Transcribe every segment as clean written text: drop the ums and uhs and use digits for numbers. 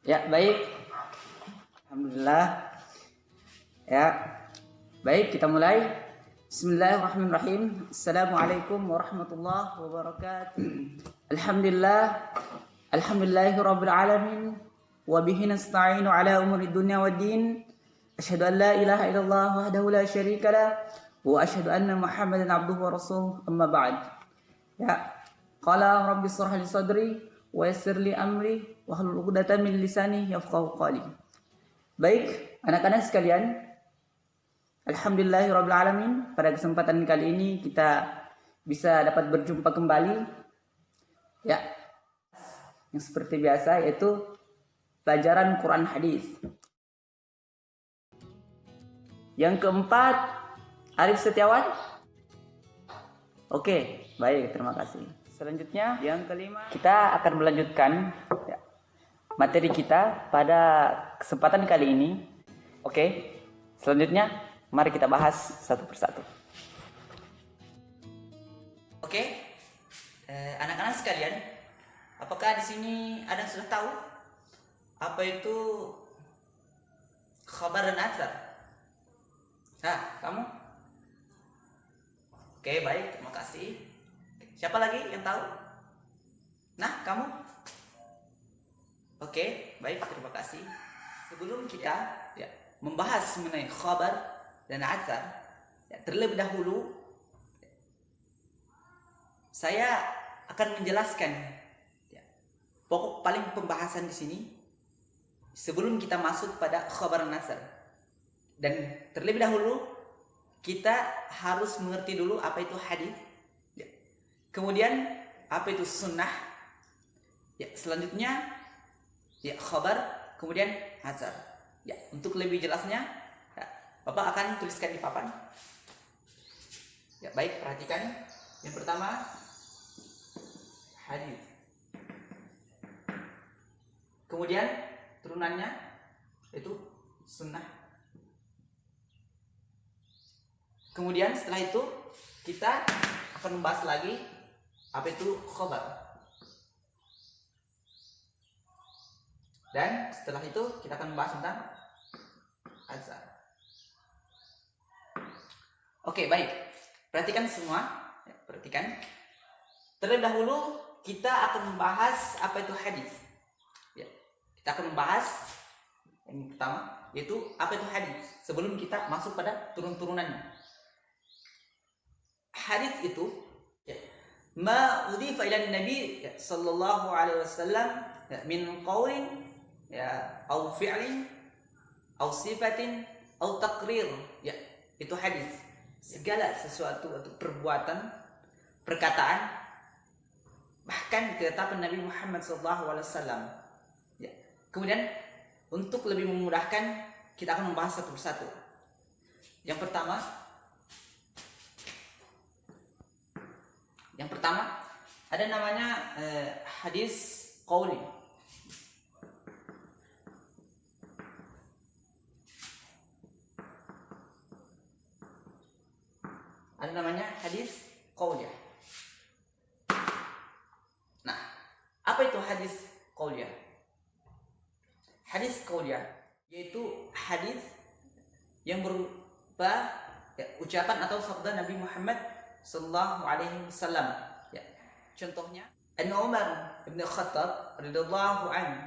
Ya, baik. Alhamdulillah. Ya, baik, kita mulai. Bismillahirrahmanirrahim. Assalamualaikum warahmatullahi wabarakatuh. Alhamdulillah. Alhamdulillahirabbil alamin. Wa bihi nasta'inu ala umuri dunya waddin. Asyhadu an la ilaha illallah wahdahu la syarika lah wa asyhadu anna Muhammadan abduhu wa rasuluh. Amma ba'd. Ya. Qala rabbi shrah li sadri wa yassir li amri wa hlul 'uqdatam min lisani yafqahu qawli. Baik, anak-anak sekalian, alhamdulillahirabbil alamin, pada kesempatan kali ini kita bisa dapat berjumpa kembali. Ya. Yang seperti biasa yaitu pelajaran Quran hadis. Yang keempat, Arif Setiawan. Oke, baik, terima kasih. Selanjutnya, yang kelima, kita akan melanjutkan materi kita pada kesempatan kali ini. Oke, selanjutnya mari kita bahas satu persatu. Oke, anak-anak sekalian, apakah di sini ada yang sudah tahu apa itu khabar dan athar? Nah, kamu? Oke, baik, terima kasih. Siapa lagi yang tahu? Nah, kamu? Oke, baik, terima kasih. Sebelum kita membahas mengenai khabar dan athar, terlebih dahulu saya akan menjelaskan pokok paling pembahasan di sini sebelum kita masuk pada khabar dan athar. Dan terlebih dahulu kita harus mengerti dulu apa itu hadis, kemudian apa itu sunnah, selanjutnya khabar, kemudian athar. Untuk lebih jelasnya, Bapak akan tuliskan di papan. Baik, perhatikan. Yang pertama, hadis. Kemudian turunannya itu sunnah. Kemudian setelah itu kita akan membahas lagi apa itu khabar. Dan setelah itu kita akan membahas tentang athar. Oke, baik. Perhatikan semua. Perhatikan. Terlebih dahulu kita akan membahas apa itu hadis. Kita akan membahas yang pertama yaitu apa itu hadis sebelum kita masuk pada turun-turunannya. Hadis itu ma udhifa ila nabi sallallahu alaihi wasallam min qaulin au fi'lin au sifatin au taqrir, itu hadis. Segala sesuatu atau perbuatan, perkataan, bahkan ketetapan Nabi Muhammad sallallahu alaihi wasallam. Kemudian untuk lebih memudahkan kita akan membahas satu persatu. Yang pertama ada namanya hadis qauli. Ada namanya hadis qauliyah. Nah, apa itu hadis qauliyah? Hadis qauliyah yaitu hadis yang berupa ucapan atau sabda Nabi Muhammad sallallahu alaihi wasallam. Contohnya, Umar bin Khattab radhiyallahu anhu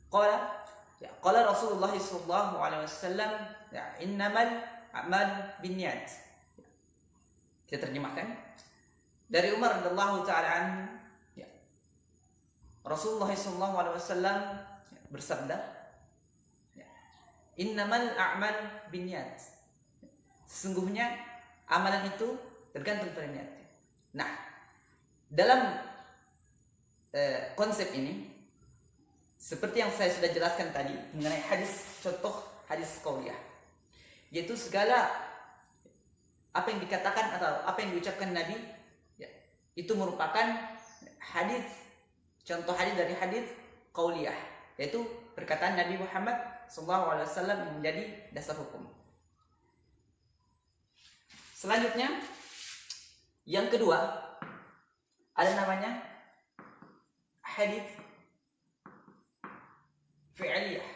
qala Rasulullah sallallahu alaihi wasallam innamal a'mal binniyat. Kita terjemahkan dari Umar radhiyallahu taala anhu, Rasulullah sallallahu alaihi wasallam bersabda, innamal a'mal binniyat. Sesungguhnya amalan itu tergantung pada niat. Nah, dalam konsep ini, seperti yang saya sudah jelaskan tadi mengenai hadis, contoh hadis qauliyah, yaitu segala apa yang dikatakan atau apa yang diucapkan Nabi, itu merupakan hadis, contoh hadis dari hadis qauliyah, yaitu perkataan Nabi Muhammad SAW yang menjadi dasar hukum. Selanjutnya, yang kedua ada namanya hadis fi'liyah.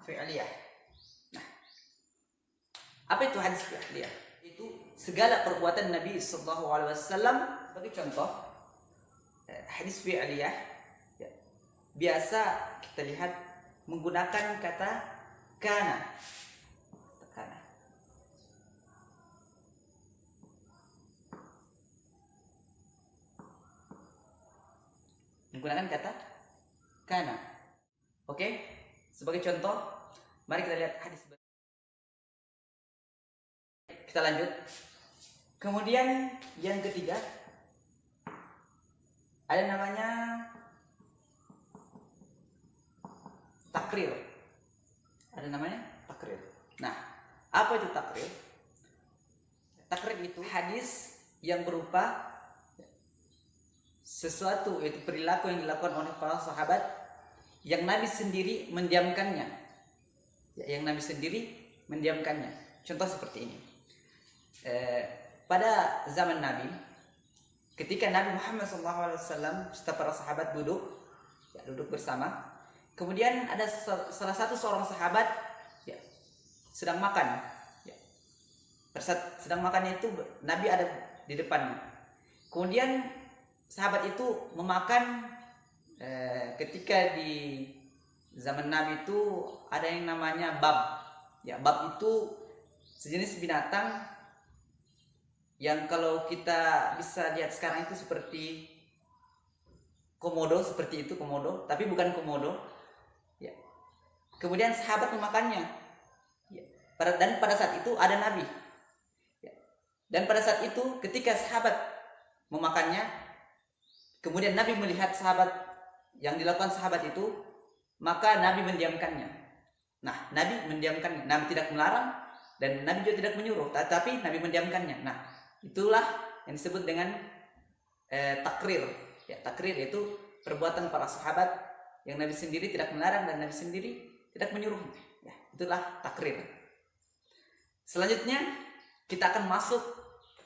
Fi'liyah. Nah, apa itu hadis fi'liyah? Itu segala perbuatan Nabi sallallahu alaihi wasallam. Bagi contoh, hadis fi'liyah ya, biasa kita lihat menggunakan kata kana. Kana. Menggunakan kata kana. Oke? Sebagai contoh, mari kita lihat hadis. Kita lanjut. Kemudian yang ketiga ada namanya takrir. Ada namanya takrir. Nah, apa itu takrir? Takrir itu hadis yang berupa sesuatu, yaitu perilaku yang dilakukan oleh para sahabat yang Nabi sendiri mendiamkannya. Ya, yang Nabi sendiri mendiamkannya. Contoh seperti ini. Pada zaman Nabi, ketika Nabi Muhammad SAW serta para sahabat duduk bersama, kemudian ada salah satu seorang sahabat ya, sedang makan. Ya. Sedang makannya itu Nabi ada di depannya. Kemudian sahabat itu memakan. Ketika di zaman Nabi itu ada yang namanya bab. Ya, bab itu sejenis binatang yang kalau kita bisa lihat sekarang itu seperti komodo, seperti itu komodo, tapi bukan komodo. Ya. Kemudian sahabat memakannya. Ya. Dan pada saat itu ada Nabi. Ya. Dan pada saat itu ketika sahabat memakannya, kemudian Nabi melihat sahabat yang dilakukan sahabat itu, maka Nabi mendiamkannya. Nah, Nabi mendiamkannya. Nabi tidak melarang dan Nabi juga tidak menyuruh, tapi Nabi mendiamkannya. Nah, itulah yang disebut dengan takrir. Ya, takrir itu perbuatan para sahabat yang Nabi sendiri tidak melarang dan Nabi sendiri tidak menyuruh. Ya, itulah takrir. Selanjutnya kita akan masuk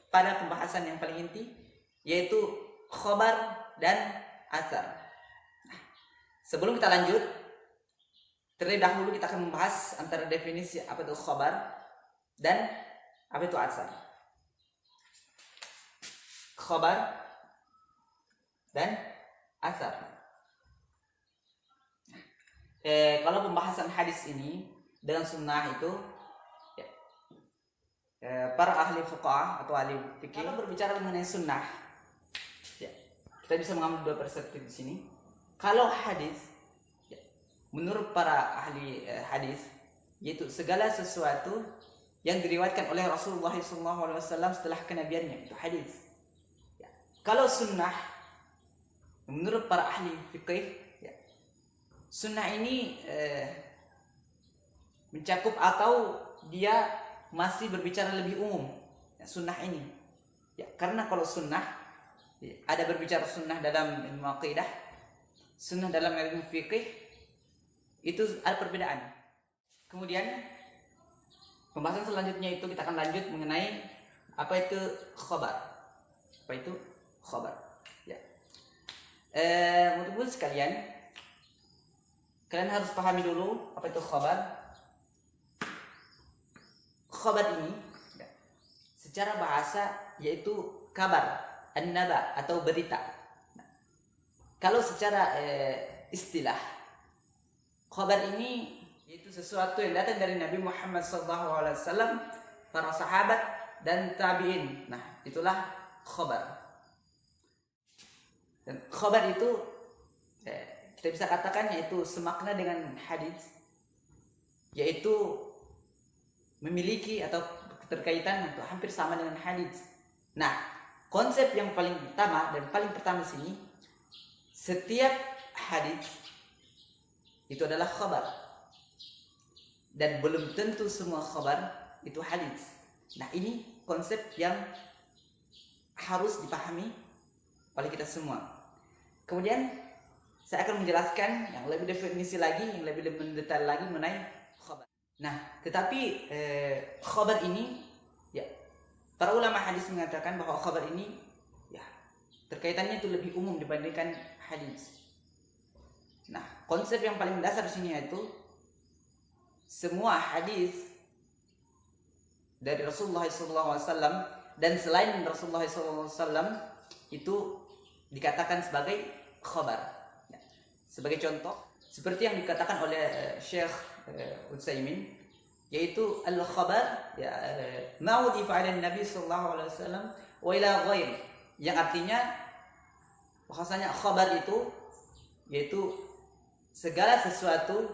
pada pembahasan yang paling inti, yaitu khobar dan athar. Sebelum kita lanjut, terlebih dahulu kita akan membahas antara definisi apa itu khobar dan apa itu athar. Khobar dan athar. Kalau pembahasan hadis ini dengan sunnah itu, ya, para ahli fuqaha atau ahli fikih, kalau berbicara mengenai sunnah, ya, kita bisa mengambil dua perspektif di sini. Kalau hadis, ya, menurut para ahli hadis, yaitu segala sesuatu yang diriwayatkan oleh Rasulullah SAW setelah kenabiannya, itu hadis. Ya. Kalau sunnah, menurut para ahli fikih, ya, sunnah ini mencakup atau dia masih berbicara lebih umum. Ya, sunnah ini, ya, karena kalau sunnah, ya, ada berbicara sunnah dalam ilmu aqidah, sunnah dalam ilmu fikih, itu ada perbedaan. Kemudian pembahasan selanjutnya itu kita akan lanjut mengenai apa itu khobar. Apa itu khobar? Ya. Untuk sekalian, kalian harus pahami dulu apa itu khobar. Khobar ini, ya, secara bahasa yaitu kabar, an-naba atau berita. Kalau secara istilah, khabar ini yaitu sesuatu yang datang dari Nabi Muhammad SAW, para sahabat dan tabi'in. Nah, itulah khabar. Dan khabar itu kita bisa katakan yaitu semakna dengan hadis, yaitu memiliki atau keterkaitan atau hampir sama dengan hadis. Nah, konsep yang paling utama dan paling pertama di sini, setiap hadis itu adalah khabar, dan belum tentu semua khabar itu hadis. Nah, ini konsep yang harus dipahami oleh kita semua. Kemudian saya akan menjelaskan yang lebih definisi lagi, yang lebih mendetail lagi mengenai khabar. Nah, tetapi khabar ini, ya, para ulama hadis mengatakan bahwa khabar ini, ya, terkaitannya itu lebih umum dibandingkan hadis. konsep yang paling dasar di sini yaitu semua hadis dari Rasulullah SAW dan selain Rasulullah SAW itu dikatakan sebagai khabar. Ya. Sebagai contoh, seperti yang dikatakan oleh Syekh Utsaimin, yaitu al-khabar ya ma'udifa 'ala Nabi sallallahu alaihi wasallam wa ila ghairi, yang artinya bahasanya khabar itu yaitu segala sesuatu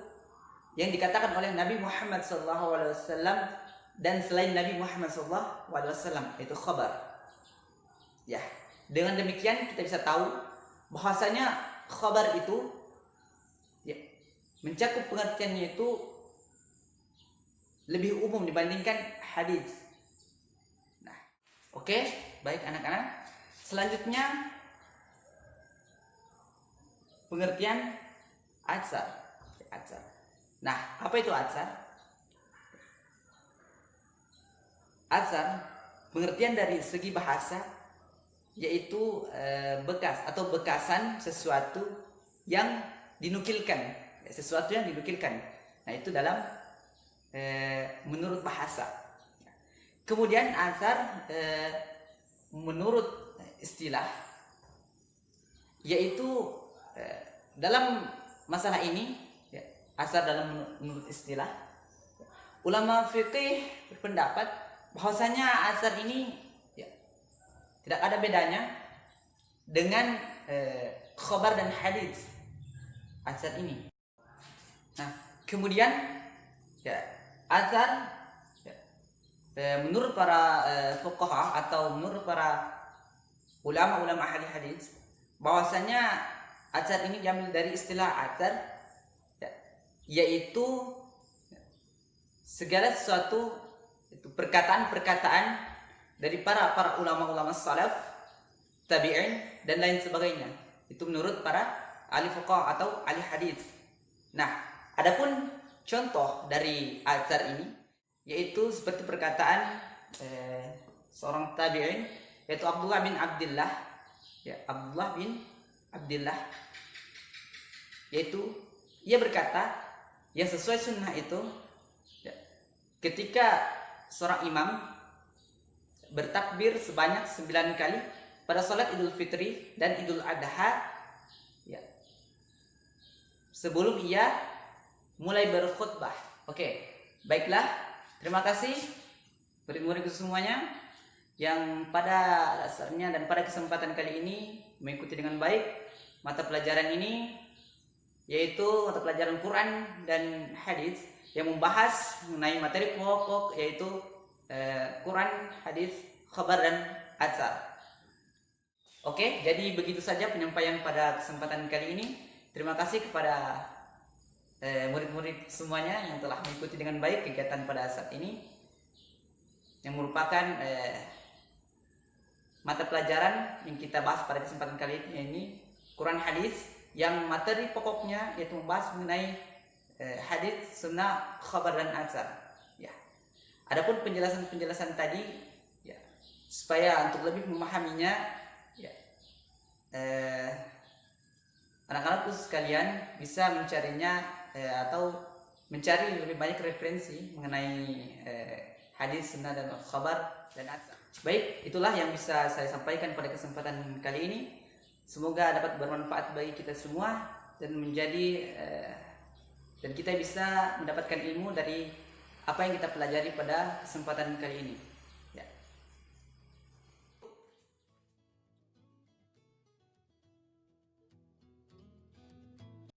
yang dikatakan oleh Nabi Muhammad sallallahu alaihi wasallam dan selain Nabi Muhammad sallallahu alaihi wasallam, itu khabar. Ya, dengan demikian kita bisa tahu bahasanya khabar itu ya, mencakup pengertiannya itu lebih umum dibandingkan hadis. Nah, oke, baik anak-anak. Selanjutnya pengertian atsar. Nah, apa itu atsar? Atsar pengertian dari segi bahasa yaitu bekas atau bekasan sesuatu yang dinukilkan, sesuatu yang dinukilkan. Nah, itu dalam menurut bahasa. Kemudian atsar menurut istilah yaitu dalam masalah ini ya, atsar dalam menurut istilah, ulama fikih berpendapat bahwasanya atsar ini ya, tidak ada bedanya dengan khabar dan hadis. Atsar ini. Nah, kemudian ya atsar ya, menurut para fuqaha atau menurut para ulama-ulama ahli hadis, bahwasanya atsar ini diambil dari istilah atsar ya, yaitu segala sesuatu itu perkataan-perkataan dari para ulama-ulama salaf, tabi'in dan lain sebagainya. Itu menurut para ahli fuqaha atau ahli hadis. Nah, adapun contoh dari atsar ini yaitu seperti perkataan seorang tabi'in yaitu Abdullah bin Abdullah, ya, Abdullah bin Abdullah, yaitu ia berkata yang sesuai sunnah itu ya, ketika seorang imam bertakbir sebanyak 9 kali pada salat Idul Fitri dan Idul Adha ya, sebelum ia mulai berkhutbah. Oke, baiklah. Terima kasih murid-murid semuanya yang pada dasarnya dan pada kesempatan kali ini mengikuti dengan baik mata pelajaran ini, yaitu mata pelajaran Quran dan hadis yang membahas mengenai materi pokok yaitu Quran, hadis, khabar dan atsar. Oke, jadi begitu saja penyampaian pada kesempatan kali ini. Terima kasih kepada murid-murid semuanya yang telah mengikuti dengan baik kegiatan pada saat ini, yang merupakan mata pelajaran yang kita bahas pada kesempatan kali ini, Quran hadis, yang materi pokoknya yaitu membahas mengenai hadis, sunnah, khabar dan atsar. Ya. Adapun penjelasan tadi, ya, supaya untuk lebih memahaminya, ya, anak-anakku sekalian bisa mencarinya atau mencari lebih banyak referensi mengenai hadis, sunnah dan khabar dan atsar. Baik, itulah yang bisa saya sampaikan pada kesempatan kali ini. Semoga dapat bermanfaat bagi kita semua dan menjadi dan kita bisa mendapatkan ilmu dari apa yang kita pelajari pada kesempatan kali ini.